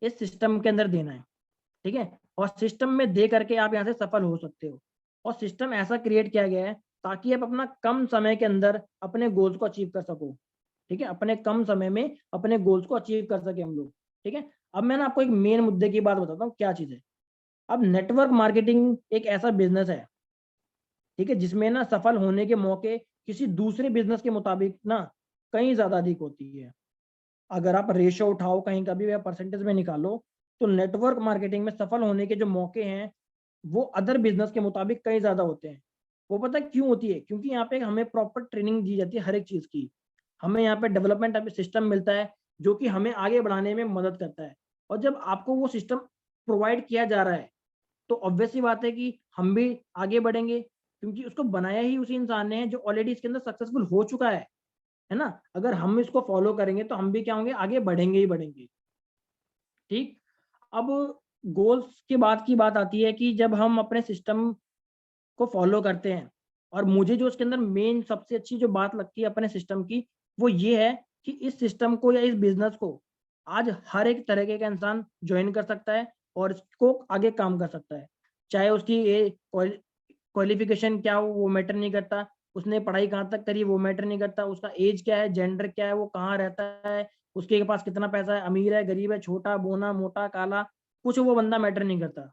इस सिस्टम के अंदर देना है। ठीक है, और सिस्टम में दे करके आप यहाँ से सफल हो सकते हो। और सिस्टम ऐसा क्रिएट किया गया है ताकि आप अपना कम समय के अंदर अपने गोल्स को अचीव कर सको। ठीक है, अपने कम समय में अपने गोल्स को अचीव कर सके हम लोग। ठीक है, अब मैं ना आपको एक मेन मुद्दे की बात बताता हूँ क्या चीज है। अब नेटवर्क मार्केटिंग एक ऐसा बिजनेस है, ठीक है, जिसमें ना सफल होने के मौके किसी दूसरे बिजनेस के मुताबिक ना कहीं ज्यादा अधिक होती है। अगर आप रेशो उठाओ कहीं का भी या परसेंटेज में निकालो, तो नेटवर्क मार्केटिंग में सफल होने के जो मौके हैं वो अदर बिजनेस के मुताबिक कहीं ज्यादा होते हैं। वो पता है क्यों होती है, क्योंकि यहाँ पे हमें प्रॉपर ट्रेनिंग दी जाती है हर एक चीज की। हमें यहाँ पे डेवलपमेंट सिस्टम मिलता है जो कि हमें आगे बढ़ाने में मदद करता है। और जब आपको वो सिस्टम प्रोवाइड किया जा रहा है तो ऑब्वियस सी बात है कि हम भी आगे बढ़ेंगे, क्योंकि उसको बनाया ही उसी इंसान ने है जो ऑलरेडी इसके अंदर सक्सेसफुल हो चुका है ना। अगर हम इसको फॉलो करेंगे तो हम भी क्या होंगे, आगे बढ़ेंगे ही बढ़ेंगे। ठीक, अब गोल्स के बाद की बात आती है कि जब हम अपने सिस्टम को फॉलो करते हैं, और मुझे जो इसके अंदर मेन सबसे अच्छी जो बात लगती है अपने सिस्टम की, वो ये है कि इस सिस्टम को या इस बिजनेस को आज हर एक तरीके का इंसान ज्वाइन कर सकता है और इसको आगे काम कर सकता है। चाहे उसकी क्वालिफिकेशन क्या हो वो मैटर नहीं करता, उसने पढ़ाई कहाँ तक करी वो मैटर नहीं करता, उसका एज क्या है, जेंडर क्या है, वो कहाँ रहता है, उसके पास कितना पैसा है, अमीर है, गरीब है, छोटा बोना मोटा काला, कुछ वो बंदा मैटर नहीं करता,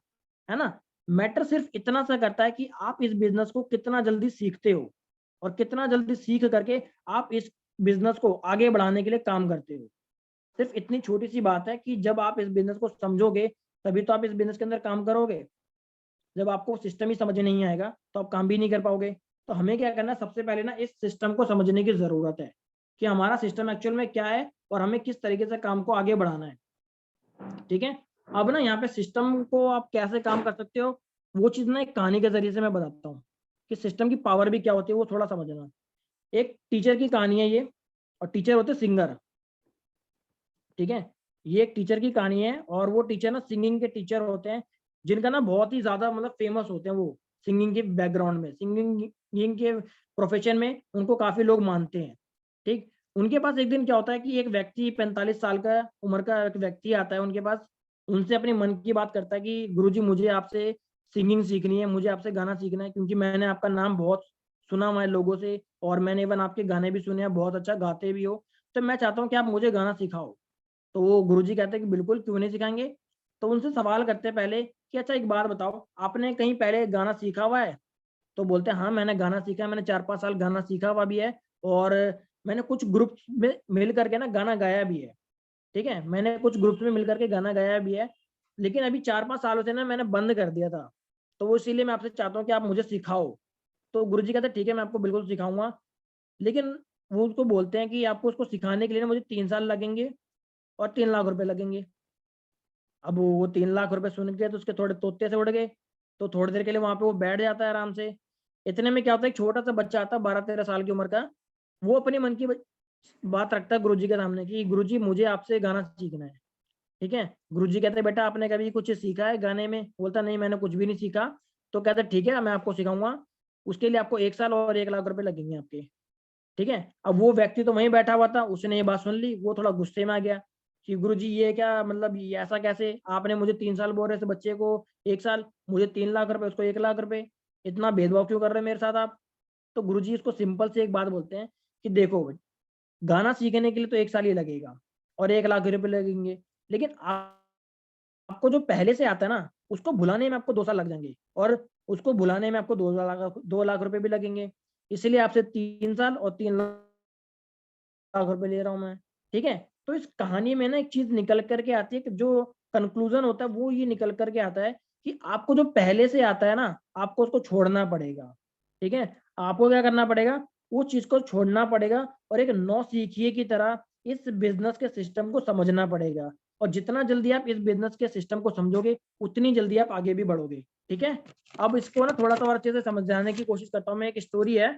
है ना। मैटर सिर्फ इतना सा करता है कि आप इस बिजनेस को कितना जल्दी सीखते हो और कितना जल्दी सीख करके आप इस बिजनेस को आगे बढ़ाने के लिए काम करते हो। सिर्फ इतनी छोटी सी बात है कि जब आप इस बिजनेस को समझोगे तभी तो आप इस बिजनेस के अंदर काम करोगे। जब आपको सिस्टम ही समझ नहीं आएगा तो आप काम भी नहीं कर पाओगे। तो हमें क्या करना है, सबसे पहले ना इस सिस्टम को समझने की जरूरत है कि हमारा सिस्टम एक्चुअल में क्या है और हमें किस तरीके से काम को आगे बढ़ाना है। ठीक है, अब ना यहाँ पे सिस्टम को आप कैसे काम कर सकते हो वो चीज ना एक कहानी के जरिए से मैं बताता हूँ कि सिस्टम की पावर भी क्या होती है वो थोड़ा समझना। एक टीचर की कहानी है ये, और टीचर होते सिंगर। ठीक है, ये एक टीचर की कहानी है और वो टीचर ना सिंगिंग के टीचर होते हैं जिनका ना बहुत ही ज्यादा मतलब फेमस होते हैं। वो सिंगिंग के बैकग्राउंड में, सिंगिंग के प्रोफेशन में उनको काफी लोग मानते हैं। ठीक, उनके पास एक दिन क्या होता है कि एक व्यक्ति 45 साल का उम्र का एक व्यक्ति आता है उनके पास, उनसे अपनी मन की बात करता है कि गुरुजी मुझे आपसे सिंगिंग सीखनी है, मुझे आपसे गाना सीखना है, क्योंकि मैंने आपका नाम बहुत सुना हुआ है लोगों से और मैंने इवन आपके गाने भी सुने हैं, बहुत अच्छा गाते भी हो, तो मैं चाहता हूँ कि आप मुझे गाना सिखाओ। तो वो गुरुजी कहते हैं कि बिल्कुल क्यों नहीं सिखाएंगे। तो उनसे सवाल करते हैं पहले कि अच्छा एक बात बताओ, आपने कहीं पहले गाना सीखा हुआ है? तो बोलते हैं हाँ मैंने गाना सीखा है, मैंने 4-5 साल गाना सीखा हुआ भी है और मैंने कुछ ग्रुप्स में मिल करके ना गाना गाया भी है। ठीक है, मैंने कुछ ग्रुप्स में मिल करके गाना गाया भी है, लेकिन अभी 4-5 सालों से ना मैंने बंद कर दिया था, तो वो इसीलिए मैं आपसे चाहता हूँ कि आप मुझे सिखाओ। तो गुरुजी कहते हैं ठीक है मैं आपको बिल्कुल सिखाऊंगा, लेकिन वो उसको बोलते हैं कि आपको उसको सिखाने के लिए ना मुझे 3 साल लगेंगे और 3 लाख रुपए लगेंगे। अब वो 3 लाख रुपए सुन के तो उसके थोड़े तोते से उड़ गए। तो थोड़ी देर के लिए वहां पे वो बैठ जाता है आराम से। इतने में क्या होता है, एक छोटा सा बच्चा आता है 12-13 साल की उम्र का, वो अपनी मन की बात रखता है गुरुजी के सामने कि गुरुजी मुझे आपसे गाना सीखना है। ठीक है, गुरुजी कहते हैं बेटा आपने कभी कुछ सीखा है गाने में? बोलता नहीं मैंने कुछ भी नहीं सीखा। तो कहते हैं ठीक है मैं आपको सिखाऊंगा, उसके लिए आपको 1 साल और 1 लाख रुपए लगेंगे आपके। ठीक है, अब वो व्यक्ति तो वहीं बैठा हुआ था, उसने ये बात सुन ली, वो थोड़ा गुस्से में आ गया कि गुरुजी ये क्या मतलब, ये ऐसा कैसे, आपने मुझे 3 साल बोल रहे थे बच्चे को 1 साल, मुझे 3 लाख रुपए उसको 1 लाख रुपए, इतना भेदभाव क्यों कर रहे हैं मेरे साथ आप? तो गुरुजी इसको सिंपल से एक बात बोलते हैं कि देखो गाना सीखने के लिए तो 1 साल ही लगेगा और 1 लाख रुपए लगेंगे, लेकिन आपको जो पहले से आता है ना उसको भुलाने में आपको 2 साल लग जाएंगे और उसको भुलाने में आपको 2 लाख रुपए भी लगेंगे। इसलिए आपसे 3 साल और 3 लाख रुपए ले रहा हूँ मैं। ठीक है, तो इस कहानी में ना एक चीज निकल करके आती है कि जो कंक्लूजन होता है वो ये निकल करके आता है कि आपको जो पहले से आता है ना आपको उसको छोड़ना पड़ेगा। ठीक है, आपको क्या करना पड़ेगा, वो चीज को छोड़ना पड़ेगा और एक नौ सीखिए की तरह इस बिजनेस के सिस्टम को समझना पड़ेगा। और जितना जल्दी आप इस बिजनेस के सिस्टम को समझोगे उतनी जल्दी आप आगे भी बढ़ोगे। ठीक है, अब इसको ना थोड़ा सा और अच्छे से समझाने की कोशिश करता हूँ मैं। एक स्टोरी है,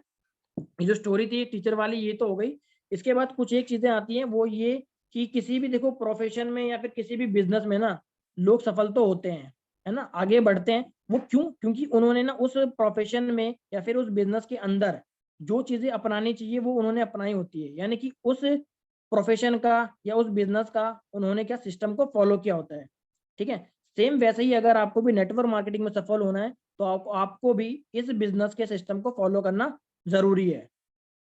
ये जो स्टोरी थी टीचर वाली ये तो हो गई। इसके बाद कुछ एक चीजें आती हैं, वो ये कि किसी भी देखो प्रोफेशन में या फिर किसी भी बिजनेस में ना लोग सफल तो होते हैं, है ना, आगे बढ़ते हैं। वो क्यों? क्योंकि उन्होंने ना उस प्रोफेशन में या फिर उस बिजनेस के अंदर जो चीजें अपनानी चाहिए वो उन्होंने अपनाई होती है, यानी कि उस प्रोफेशन का या उस बिजनेस का उन्होंने क्या सिस्टम को फॉलो किया होता है। ठीक है, सेम वैसे ही अगर आपको भी नेटवर्क मार्केटिंग में सफल होना है तो आपको भी इस बिजनेस के सिस्टम को फॉलो करना जरूरी है।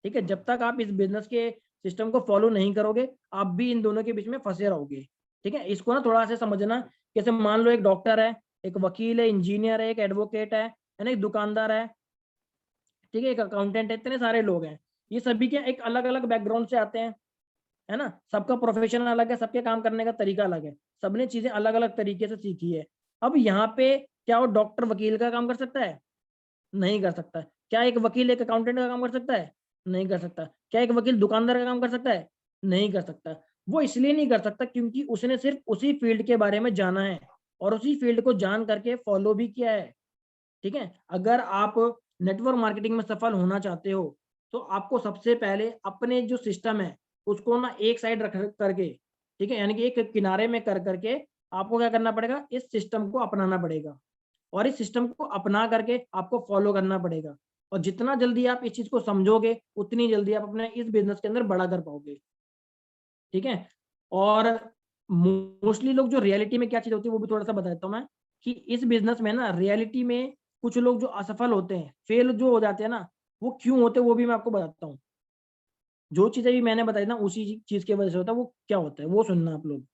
ठीक है, जब तक आप इस बिजनेस के सिस्टम को फॉलो नहीं करोगे आप भी इन दोनों के बीच में फंसे रहोगे। ठीक है, इसको ना थोड़ा सा समझना। जैसे मान लो एक डॉक्टर है, एक वकील है, इंजीनियर है, एक एडवोकेट है ना, एक दुकानदार है, ठीक है, एक अकाउंटेंट है, इतने सारे लोग हैं। ये सभी के एक अलग अलग बैकग्राउंड से आते हैं, है ना, सबका प्रोफेशन अलग है, सबके काम करने का तरीका अलग है, सबने चीजें अलग अलग तरीके से सीखी है। अब यहाँ पे क्या वो डॉक्टर वकील का काम कर सकता है? नहीं कर सकता। क्या एक वकील एक अकाउंटेंट का काम कर सकता है? नहीं कर सकता। क्या एक वकील दुकानदार का काम कर सकता है? नहीं कर सकता। वो इसलिए नहीं कर सकता क्योंकि उसने सिर्फ उसी फील्ड के बारे में जाना है और उसी फील्ड को जान करके फॉलो भी किया है। ठीक है, अगर आप नेटवर्क मार्केटिंग में सफल होना चाहते हो तो आपको सबसे पहले अपने जो सिस्टम है उसको ना एक साइड रख करके, ठीक है, यानी कि एक किनारे में कर करके आपको क्या करना पड़ेगा, इस सिस्टम को अपनाना पड़ेगा और इस सिस्टम को अपना करके आपको फॉलो करना पड़ेगा। और जितना जल्दी आप इस चीज को समझोगे उतनी जल्दी आप अपने इस बिजनेस के अंदर बड़ा कर पाओगे। ठीक है, और मोस्टली लोग जो रियलिटी में क्या चीज होती है वो भी थोड़ा सा बता देता हूँ मैं कि इस बिजनेस में ना रियलिटी में कुछ लोग जो असफल होते हैं, फेल जो हो जाते हैं ना, वो क्यों होते हैं वो भी मैं आपको बताता हूँ। जो चीजें भी मैंने बताई ना उसी चीज की वजह से होता है, वो क्या होता है वो सुनना आप लोग।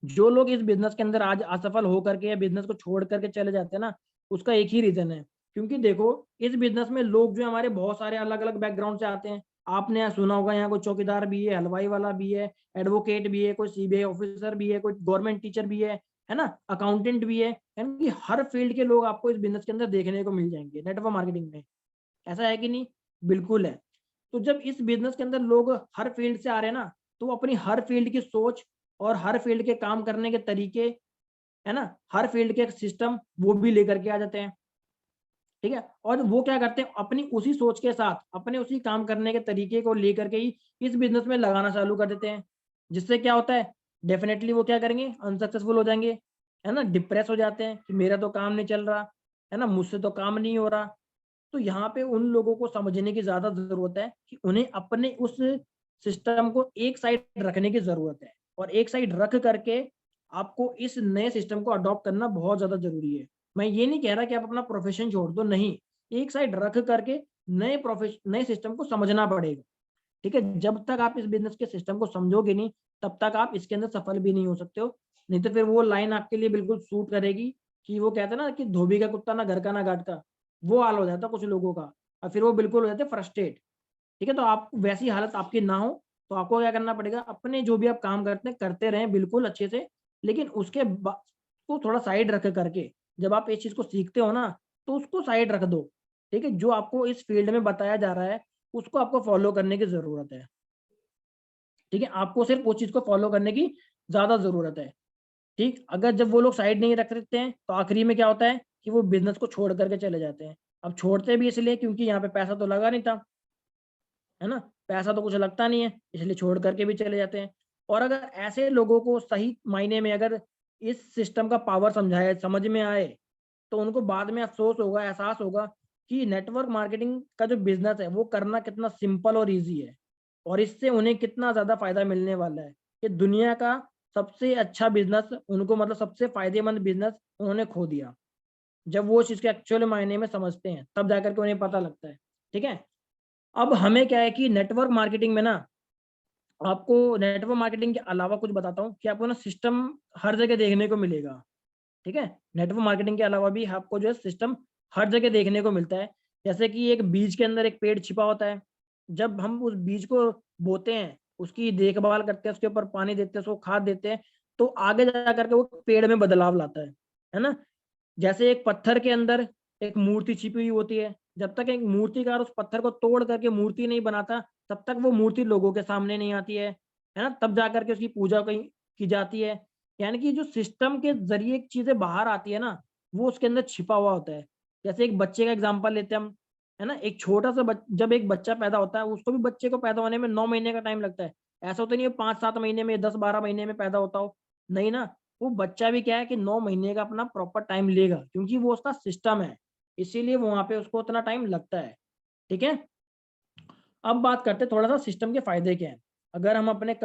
जो लोग इस बिजनेस के अंदर आज असफल होकर के या बिजनेस को छोड़ करके चले जाते हैं ना, उसका एक ही रीजन है, क्योंकि देखो इस बिजनेस में लोग जो हमारे बहुत सारे अलग अलग बैकग्राउंड से आते हैं। आपने यहाँ सुना होगा, यहाँ कोई चौकीदार भी है, हलवाई वाला भी है, एडवोकेट भी है, कोई सीबीआई ऑफिसर भी है, कोई गवर्नमेंट टीचर भी है ना, अकाउंटेंट भी है, यानी कि हर फील्ड के लोग आपको इस बिजनेस के अंदर देखने को मिल जाएंगे नेटवर्क मार्केटिंग में। ऐसा है कि नहीं? बिल्कुल है। तो जब इस बिजनेस के अंदर लोग हर फील्ड से आ रहे हैं ना, तो वो अपनी हर फील्ड की सोच और हर फील्ड के काम करने के तरीके, है ना, हर फील्ड के सिस्टम वो भी लेकर के आ जाते हैं। ठीक है, और वो क्या करते हैं, अपनी उसी सोच के साथ अपने उसी काम करने के तरीके को लेकर के ही इस बिजनेस में लगाना चालू कर देते हैं। जिससे क्या होता है, डेफिनेटली वो क्या करेंगे, अनसक्सेसफुल हो जाएंगे, है ना, डिप्रेस हो जाते हैं कि मेरा तो काम नहीं चल रहा, है ना, मुझसे तो काम नहीं हो रहा। तो यहाँ पे उन लोगों को समझने की ज्यादा जरूरत है कि उन्हें अपने उस सिस्टम को एक साइड रखने की जरूरत है, और एक साइड रख करके आपको इस नए सिस्टम को अडॉप्ट करना बहुत ज्यादा जरूरी है। मैं ये नहीं कह रहा कि आप अपना प्रोफेशन छोड़ दो, नहीं, एक साइड रख करके नए सिस्टम को समझना पड़ेगा। ठीक है, जब तक आप इस बिजनेस के सिस्टम को समझोगे नहीं, तब तक आप इसके अंदर सफल भी नहीं हो सकते हो। नहीं तो फिर वो लाइन आपके लिए बिल्कुल सूट करेगी कि वो कहते हैं ना कि धोबी का कुत्ता ना घर का ना घाट का, वो हाल हो जाता है कुछ लोगों का, और फिर वो बिल्कुल हो जाते हैं फ्रस्ट्रेट। ठीक है, तो आप वैसी हालत आपकी ना हो, तो आपको क्या करना पड़ेगा, अपने जो भी आप काम करते हैं करते रहें बिल्कुल अच्छे से, लेकिन उसके को थोड़ा साइड रख करके, जब आप इस चीज को सीखते हो ना, तो उसको साइड रख दो। ठीक है, जो आपको इस फील्ड में बताया जा रहा है उसको आपको फॉलो करने की जरूरत है। ठीक है, आपको सिर्फ उस चीज को फॉलो करने की ज्यादा जरूरत है। ठीक, अगर जब वो लोग साइड नहीं रख सकते हैं, तो आखिरी में क्या होता है कि वो बिजनेस को छोड़ करके चले जाते हैं। अब छोड़ते भी इसलिए क्योंकि यहाँ पे पैसा तो लगा नहीं था, है ना, पैसा तो कुछ लगता नहीं है, इसलिए छोड़ करके भी चले जाते हैं। और अगर ऐसे लोगों को सही मायने में अगर इस सिस्टम का पावर समझाए, समझ में आए, तो उनको बाद में अफसोस होगा, एहसास होगा कि नेटवर्क मार्केटिंग का जो बिजनेस है वो करना कितना सिंपल और इजी है, और इससे उन्हें कितना ज्यादा फायदा मिलने वाला है। कि दुनिया का सबसे अच्छा बिजनेस उनको, मतलब सबसे फायदेमंद बिजनेस उन्होंने खो दिया। जब वो चीज के एक्चुअल मायने में समझते हैं, तब जाकर के उन्हें पता लगता है। ठीक है, अब हमें क्या है कि नेटवर्क मार्केटिंग में ना, आपको नेटवर्क मार्केटिंग के अलावा कुछ बताता हूँ कि आपको ना सिस्टम हर जगह देखने को मिलेगा। ठीक है, नेटवर्क मार्केटिंग के अलावा भी आपको जो है सिस्टम हर जगह देखने को मिलता है। जैसे कि एक बीज के अंदर एक पेड़ छिपा होता है, जब हम उस बीज को बोते हैं, उसकी देखभाल करते हैं, उसके ऊपर पानी देते हैं, उसको खाद देते हैं, तो आगे जा करके वो पेड़ में बदलाव लाता है ना। जैसे एक पत्थर के अंदर एक मूर्ति छिपी हुई होती है, जब तक एक मूर्तिकार उस पत्थर को तोड़ करके मूर्ति नहीं बनाता, तब तक वो मूर्ति लोगों के सामने नहीं आती है ना, तब जा करके उसकी पूजा कहीं की जाती है। यानी कि जो सिस्टम के जरिए चीजें बाहर आती है ना, वो उसके अंदर छिपा हुआ होता है। जैसे एक बच्चे का एग्जाम्पल लेते हैं हम, है ना, एक छोटा सा जब एक बच्चा पैदा होता है, उसको भी बच्चे को पैदा होने में 9 महीने का टाइम लगता है। ऐसा तो नहीं है 5-7 महीने में, 10-12 महीने में पैदा होता हो, नहीं ना। वो बच्चा भी क्या है कि 9 महीने का अपना प्रॉपर टाइम लेगा, क्योंकि वो उसका सिस्टम है, इसीलिए वहां पे उसको उतना टाइम लगता है। ठीक है, अब बात करते हैं थोड़ा सा सिस्टम के फायदे क्या हैं। अगर हम अपने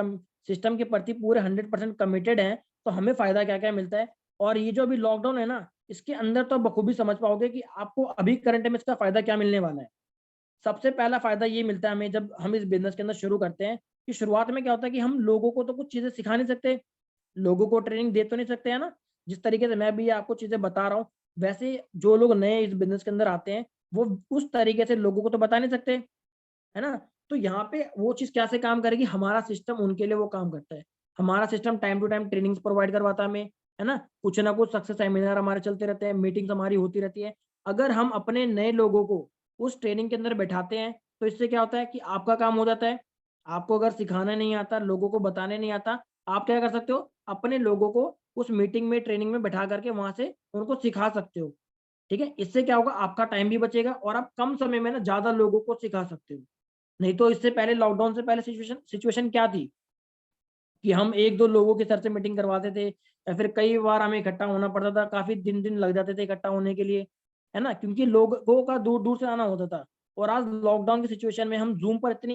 सिस्टम के प्रति पूरे 100% कमिटेड हैं, तो हमें फायदा क्या क्या मिलता है। और ये जो अभी लॉकडाउन है ना, इसके अंदर तो बखूबी समझ पाओगे कि आपको अभी करंट में इसका फायदा क्या मिलने वाला है। सबसे पहला फायदा ये मिलता है हमें, जब हम इस बिजनेस के अंदर शुरू करते हैं, कि शुरुआत में क्या होता है कि हम लोगों को तो कुछ चीजें सिखा नहीं सकते, लोगों को ट्रेनिंग दे तो नहीं सकते, है ना। जिस तरीके से मैं भी आपको चीजें बता रहा हूँ, वैसे जो लोग नए इस बिजनेस के अंदर आते हैं, वो उस तरीके से लोगों को तो बता नहीं सकते, है ना। तो यहाँ पे वो चीज कैसे काम करेगी, हमारा सिस्टम उनके लिए वो काम करता है। हमारा system time to time trainings provide करवाता है हमें, है ना, कुछ ना कुछ सक्सेस सेमिनार हमारे चलते रहते हैं, मीटिंग्स हमारी होती रहती है। अगर हम अपने नए लोगों को उस ट्रेनिंग के अंदर बैठाते हैं, तो इससे क्या होता है कि आपका काम हो जाता है। आपको अगर सिखाना नहीं आता, लोगों को बताने नहीं आता, आप क्या कर सकते हो, अपने लोगों को उस मीटिंग में, ट्रेनिंग में बैठा करके वहां से उनको सिखा सकते हो। ठीक है, इससे क्या होगा, आपका टाइम भी बचेगा और आप कम समय में ना ज्यादा लोगों को सिखा सकते हो। नहीं तो इससे पहले, लॉकडाउन से पहले सिचुएशन क्या थी कि हम एक दो लोगों के सर से मीटिंग करवाते थे, या फिर कई बार हमें इकट्ठा होना पड़ता था, काफी दिन दिन लग जाते थे इकट्ठा होने के लिए, है ना, क्योंकि लोगों का दूर दूर से आना होता था। और आज लॉकडाउन की सिचुएशन में हम जूम पर इतनी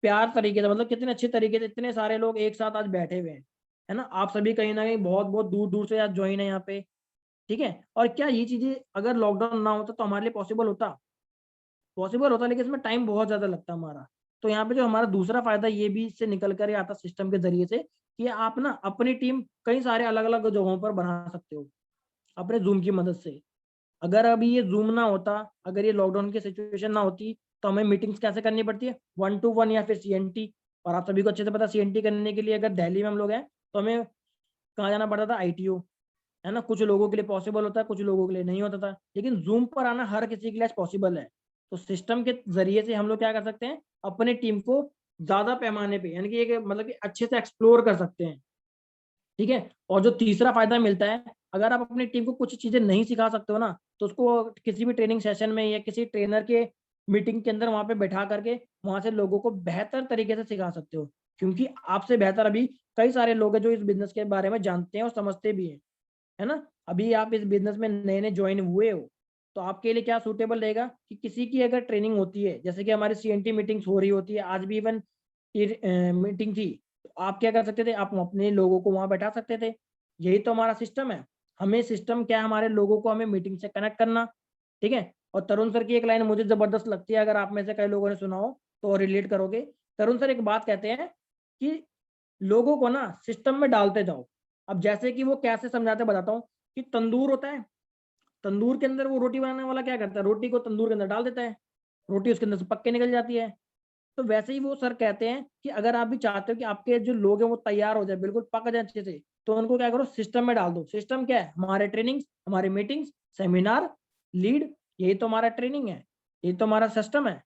प्यार तरीके से, मतलब कितने अच्छे तरीके से इतने सारे लोग एक साथ आज बैठे हुए हैं, है ना। आप सभी कहीं ना कहीं बहुत बहुत दूर दूर से आज ज्वाइन है यहाँ पे। ठीक है, और क्या ये चीजें अगर लॉकडाउन ना होता तो हमारे लिए पॉसिबल होता, लेकिन इसमें टाइम बहुत ज्यादा लगता हमारा। तो यहाँ पे जो हमारा दूसरा फायदा ये भी इससे निकल कर आता सिस्टम के जरिए से कि आप ना अपनी टीम कई सारे अलग अलग जगहों पर बना सकते हो अपने जूम की मदद से। अगर अभी ये जूम ना होता, अगर ये लॉकडाउन की सिचुएशन ना होती, तो हमें मीटिंग्स कैसे करनी पड़ती है, 1-to-1 या फिर सीएनटी। और आप सभी को अच्छे से पता, सीएनटी करने के लिए अगर दिल्ली में हम लोग हैं तो हमें कहाँ जाना पड़ता था, आईटीओ, है ना। कुछ लोगों के लिए पॉसिबल होता है, कुछ लोगों के लिए नहीं होता था, लेकिन जूम पर आना हर किसी के लिए पॉसिबल है। तो सिस्टम के जरिए से हम लोग क्या कर सकते हैं, अपने टीम को ज्यादा पैमाने पे, यानी कि एक मतलब कि अच्छे से एक्सप्लोर कर सकते हैं, ठीक है। और जो तीसरा फायदा मिलता है, अगर आप अपनी टीम को कुछ चीजें नहीं सिखा सकते हो ना, तो उसको किसी भी ट्रेनिंग सेशन में या किसी ट्रेनर के मीटिंग के अंदर वहां पे बैठा करके वहां से लोगों को बेहतर तरीके से सिखा सकते हो। क्योंकि आपसे बेहतर अभी कई सारे लोग हैं जो इस बिजनेस के बारे में जानते हैं और समझते भी हैं, है ना। अभी आप इस बिजनेस में नए नए ज्वाइन हुए हो, तो आपके लिए क्या सूटेबल रहेगा कि किसी की अगर ट्रेनिंग होती है, जैसे कि हमारी सीएनटी मीटिंग्स हो रही होती है, आज भी इवन मीटिंग थी, तो आप क्या कर सकते थे, आप अपने लोगों को वहां बैठा सकते थे। यही तो हमारा सिस्टम है। हमें सिस्टम क्या है, हमारे लोगों को हमें मीटिंग से कनेक्ट करना, ठीक है। और तरुण सर की एक लाइन मुझे जबरदस्त लगती है, अगर आप में से कई लोगों ने सुना हो तो रिलेट करोगे। तरुण सर एक बात कहते हैं कि लोगों को ना सिस्टम में डालते जाओ। अब जैसे कि वो कैसे समझाते बताता हूँ, कि तंदूर होता है, तंदूर के अंदर वो रोटी बनाने वाला क्या करता है, रोटी को तंदूर के अंदर डाल देता है, रोटी उसके अंदर से पक के निकल जाती है। तो वैसे ही वो सर कहते हैं कि अगर आप भी चाहते हो कि आपके जो लोग हैं वो तैयार हो जाए, बिल्कुल पक जाए अच्छे से, तो उनको क्या करो, सिस्टम में डाल दो। सिस्टम क्या है, हमारे ट्रेनिंग्स, हमारे मीटिंग्स, सेमिनार, लीड, यही तो हमारा ट्रेनिंग है, यही तो हमारा सिस्टम है।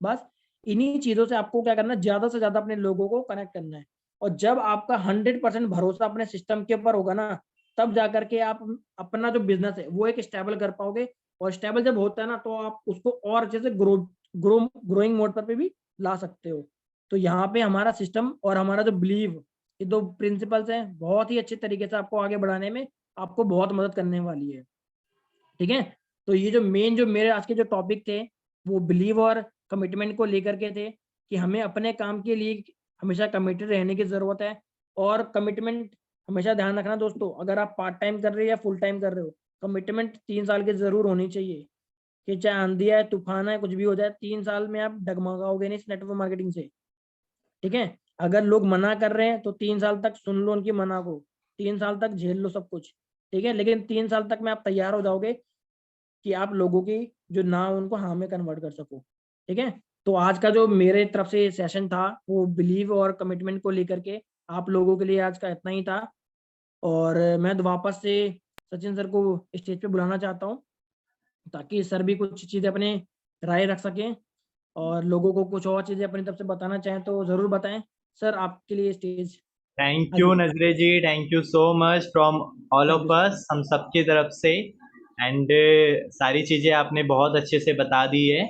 बस इन्हीं चीजों से आपको क्या करना है, ज्यादा से ज्यादा अपने लोगों को कनेक्ट करना है। और जब आपका 100% भरोसा अपने सिस्टम के ऊपर होगा ना, तब जाकर के आप अपना जो बिजनेस है वो एक स्टेबल कर पाओगे। और स्टेबल जब होता है ना, तो आप उसको और अच्छे से ग्रोइंग मोड पर भी ला सकते हो। तो यहाँ पे हमारा सिस्टम और हमारा जो बिलीव, ये दो प्रिंसिपल्स हैं, बहुत ही अच्छे तरीके से आपको आगे बढ़ाने में आपको बहुत मदद करने वाली है, ठीक है। तो ये जो मेन जो मेरे आज के जो टॉपिक थे, वो बिलीव और कमिटमेंट को लेकर के थे, कि हमें अपने काम के लिए हमेशा कमिटेड रहने की जरूरत है। और कमिटमेंट हमेशा ध्यान रखना दोस्तों, अगर आप पार्ट टाइम कर रहे हो या फुल टाइम कर रहे हो, कमिटमेंट 3 साल की जरूर होनी चाहिए। कि चाहे आंधी है, तूफान है, कुछ भी हो जाए, 3 साल में आप डगमगाओगे नहीं इस नेटवर्क मार्केटिंग से, ठीक है। अगर लोग मना कर रहे हैं तो 3 साल तक सुन लो उनकी मना को, 3 साल तक झेल लो सब कुछ, ठीक है। लेकिन 3 साल तक में आप तैयार हो जाओगे कि आप लोगों की जो ना उनको हाँ में कन्वर्ट कर सको, ठीक है। तो आज का जो मेरे तरफ से सेशन था वो बिलीव और कमिटमेंट को लेकर के आप लोगों के लिए आज का इतना ही था। और मैं वापस से सचिन सर को स्टेज पे बुलाना चाहता हूँ, ताकि सर भी कुछ चीज़ें अपने राय रख सकें और लोगों को कुछ और चीज़ें अपनी तरफ से बताना चाहें तो ज़रूर बताएं। सर आपके लिए stage thank you Hazir. Nazre ji, thank you so much from all thank of you sir. Us, हम सबकी तरफ से। एंड सारी चीज़ें आपने बहुत अच्छे से बता दी है।